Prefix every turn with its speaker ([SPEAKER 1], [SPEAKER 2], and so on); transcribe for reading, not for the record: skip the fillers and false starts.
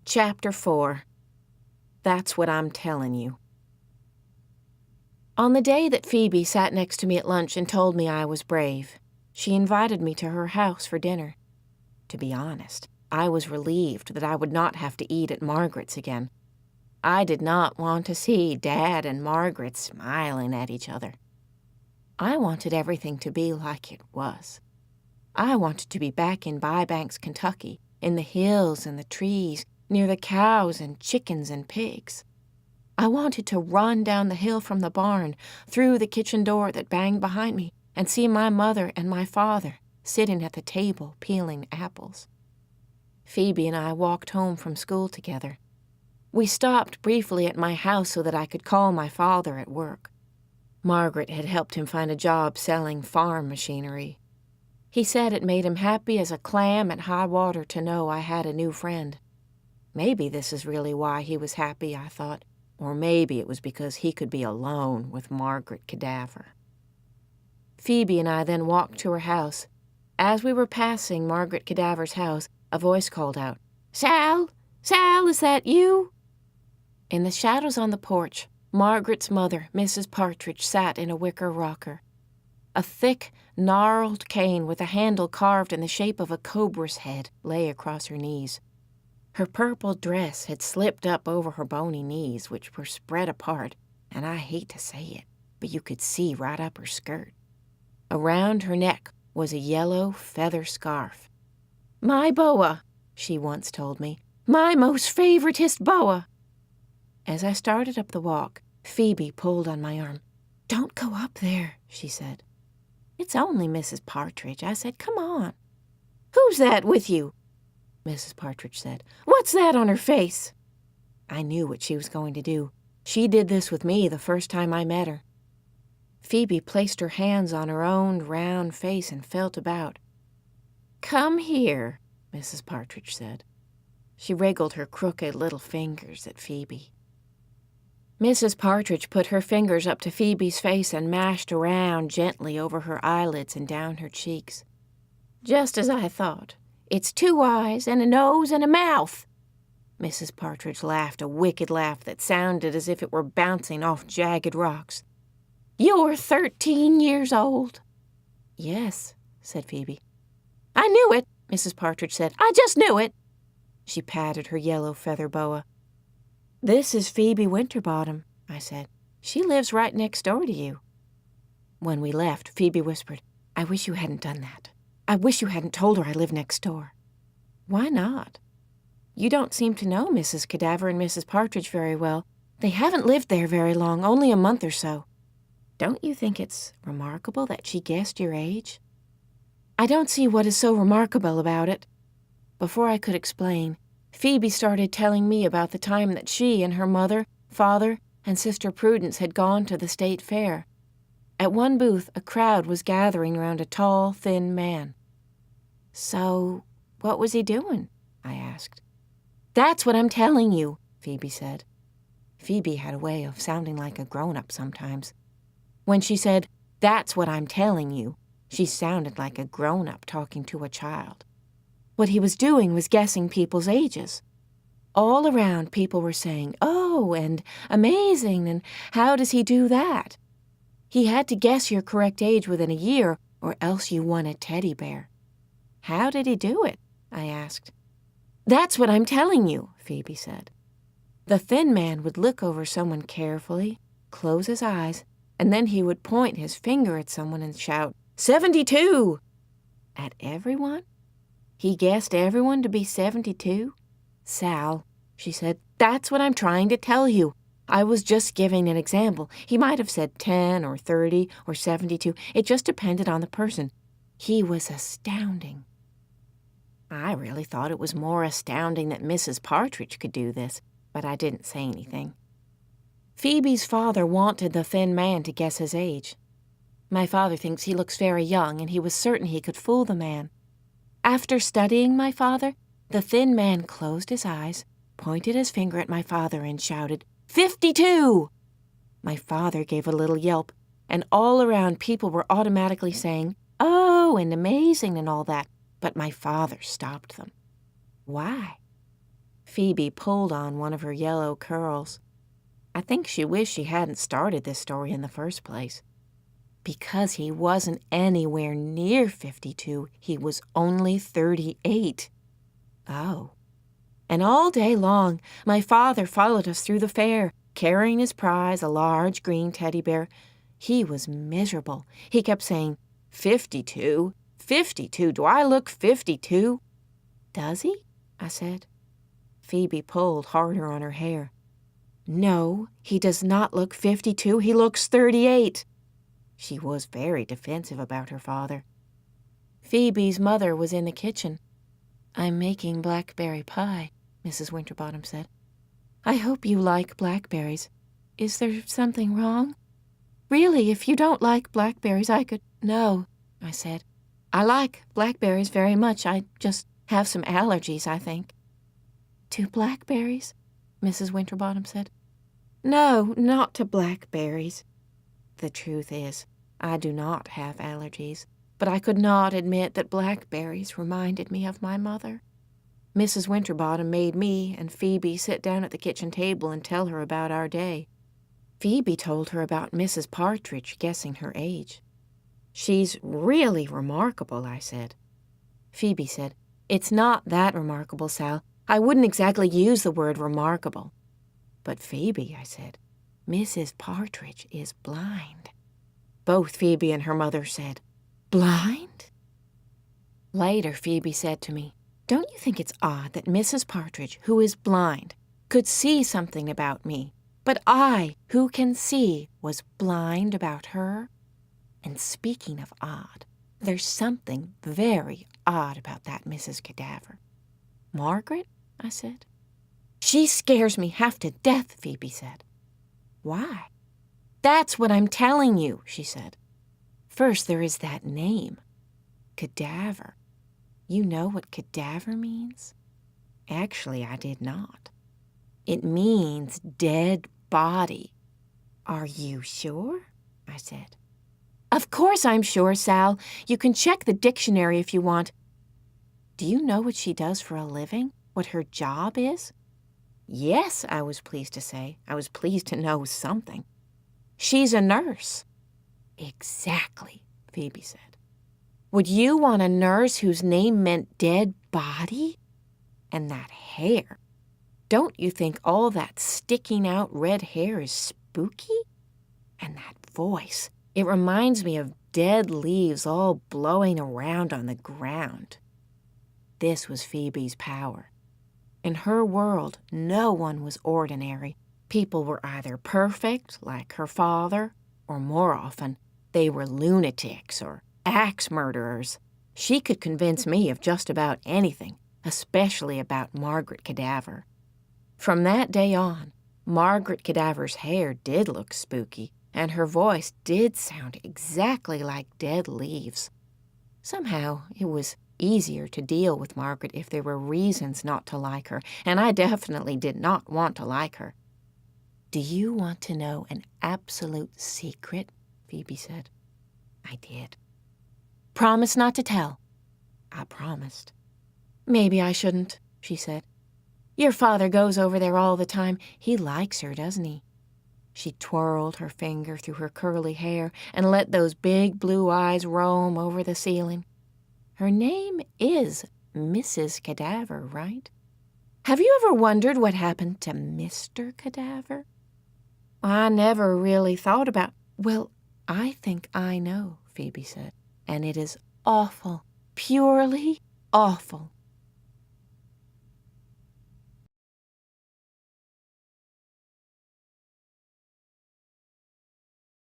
[SPEAKER 1] Chapter 4. That's What I'm Telling You. On the day that Phoebe sat next to me at lunch and told me I was brave, she invited me to her house for dinner. To be honest, I was relieved that I would not have to eat at Margaret's again. I did not want to see Dad and Margaret smiling at each other. I wanted everything to be like it was. I wanted to be back in Bybanks, Kentucky, in the hills and the trees, near the cows and chickens and pigs. I wanted to run down the hill from the barn, through the kitchen door that banged behind me, and see my mother and my father sitting at the table peeling apples. Phoebe and I walked home from school together. We stopped briefly at my house so that I could call my father at work. Margaret had helped him find a job selling farm machinery. He said it made him happy as a clam at high water to know I had a new friend. Maybe this is really why he was happy, I thought, or maybe it was because he could be alone with Margaret Cadaver. Phoebe and I then walked to her house. As we were passing Margaret Cadaver's house, a voice called out, "Sal! Sal, is that you?" In the shadows on the porch, Margaret's mother, Mrs. Partridge, sat in a wicker rocker. A thick, gnarled cane with a handle carved in the shape of a cobra's head lay across her knees. Her purple dress had slipped up over her bony knees, which were spread apart, and I hate to say it, but you could see right up her skirt. Around her neck was a yellow feather scarf. "My boa," she once told me. "My most favoritist boa." As I started up the walk, Phoebe pulled on my arm. "Don't go up there," she said. "It's only Mrs. Partridge," I said. "Come on." "Who's that with you?" Mrs. Partridge said. "What's that on her face?" I knew what she was going to do. She did this with me the first time I met her. Phoebe placed her hands on her own round face and felt about. "Come here," Mrs. Partridge said. She wriggled her crooked little fingers at Phoebe. Mrs. Partridge put her fingers up to Phoebe's face and mashed around gently over her eyelids and down her cheeks. "Just as I thought. It's 2 eyes and a nose and a mouth." Mrs. Partridge laughed a wicked laugh that sounded as if it were bouncing off jagged rocks. "You're 13 years old." "Yes," said Phoebe. "I knew it," Mrs. Partridge said. "I just knew it." She patted her yellow feather boa. "This is Phoebe Winterbottom," I said. "She lives right next door to you." When we left, Phoebe whispered, "I wish you hadn't done that. I wish you hadn't told her I live next door." "Why not?" "You don't seem to know Mrs. Cadaver and Mrs. Partridge very well. They haven't lived there very long, only a month or so. Don't you think it's remarkable that she guessed your age?" "I don't see what is so remarkable about it." Before I could explain, Phoebe started telling me about the time that she and her mother, father, and Sister Prudence had gone to the state fair. At one booth, a crowd was gathering around a tall, thin man. "So, what was he doing?" I asked. "That's what I'm telling you," Phoebe said. Phoebe had a way of sounding like a grown-up sometimes. When she said, "That's what I'm telling you," she sounded like a grown-up talking to a child. What he was doing was guessing people's ages. All around, people were saying, "Oh," and "amazing," and "how does he do that?" He had to guess your correct age within a year, or else you won a teddy bear. "How did he do it?" I asked. "That's what I'm telling you," Phoebe said. The thin man would look over someone carefully, close his eyes, and then he would point his finger at someone and shout, 72! At everyone? He guessed everyone to be 72? "Sal," she said, "that's what I'm trying to tell you. I was just giving an example. He might have said 10 or 30 or 72. It just depended on the person. He was astounding." I really thought it was more astounding that Mrs. Partridge could do this, but I didn't say anything. Phoebe's father wanted the thin man to guess his age. My father thinks he looks very young, and he was certain he could fool the man. After studying my father, the thin man closed his eyes, pointed his finger at my father, and shouted, 52! My father gave a little yelp, and all around people were automatically saying, "Oh," and "amazing," and all that, but my father stopped them. Why? Phoebe pulled on one of her yellow curls. I think she wished she hadn't started this story in the first place. Because he wasn't anywhere near 52, he was only 38. Oh. And all day long, my father followed us through the fair, carrying his prize, a large green teddy bear. He was miserable. He kept saying, 52? 52? Do I look 52? Does he? I said. Phoebe pulled harder on her hair. No, he does not look 52. He looks 38. She was very defensive about her father. Phoebe's mother was in the kitchen. I'm making blackberry pie, Mrs. Winterbottom said. I hope you like blackberries. Is there something wrong? Really, if you don't like blackberries, I could... No, I said. I like blackberries very much. I just have some allergies, I think. To blackberries? Mrs. Winterbottom said. No, not to blackberries. The truth is, I do not have allergies, but I could not admit that blackberries reminded me of my mother. Mrs. Winterbottom made me and Phoebe sit down at the kitchen table and tell her about our day. Phoebe told her about Mrs. Partridge guessing her age. She's really remarkable, I said. Phoebe said, It's not that remarkable, Sal. I wouldn't exactly use the word remarkable. But Phoebe, I said, Mrs. Partridge is blind. Both Phoebe and her mother said, Blind? Later, Phoebe said to me, Don't you think it's odd that Mrs. Partridge, who is blind, could see something about me, but I, who can see, was blind about her? And speaking of odd, there's something very odd about that Mrs. Cadaver. Margaret? I said. She scares me half to death, Phoebe said. Why? That's what I'm telling you, she said. First, there is that name, Cadaver. You know what cadaver means? Actually, I did not. It means dead body. Are you sure? I said. Of course I'm sure, Sal. You can check the dictionary if you want. Do you know what she does for a living? What her job is? Yes, I was pleased to say. I was pleased to know something. She's a nurse. Exactly, Phoebe said. Would you want a nurse whose name meant dead body? And that hair. Don't you think all that sticking out red hair is spooky? And that voice. It reminds me of dead leaves all blowing around on the ground. This was Phoebe's power. In her world, no one was ordinary. People were either perfect, like her father, or more often, they were lunatics or axe murderers. She could convince me of just about anything, especially about Margaret Cadaver. From that day on, Margaret Cadaver's hair did look spooky, and her voice did sound exactly like dead leaves. Somehow, it was easier to deal with Margaret if there were reasons not to like her, and I definitely did not want to like her. Do you want to know an absolute secret? Phoebe said. I did. Promise not to tell. I promised. Maybe I shouldn't, she said. Your father goes over there all the time. He likes her, doesn't he? She twirled her finger through her curly hair and let those big blue eyes roam over the ceiling. Her name is Mrs. Cadaver, right? Have you ever wondered what happened to Mr. Cadaver? I never really thought about... Well, I think I know, Phoebe said, and it is awful, purely awful.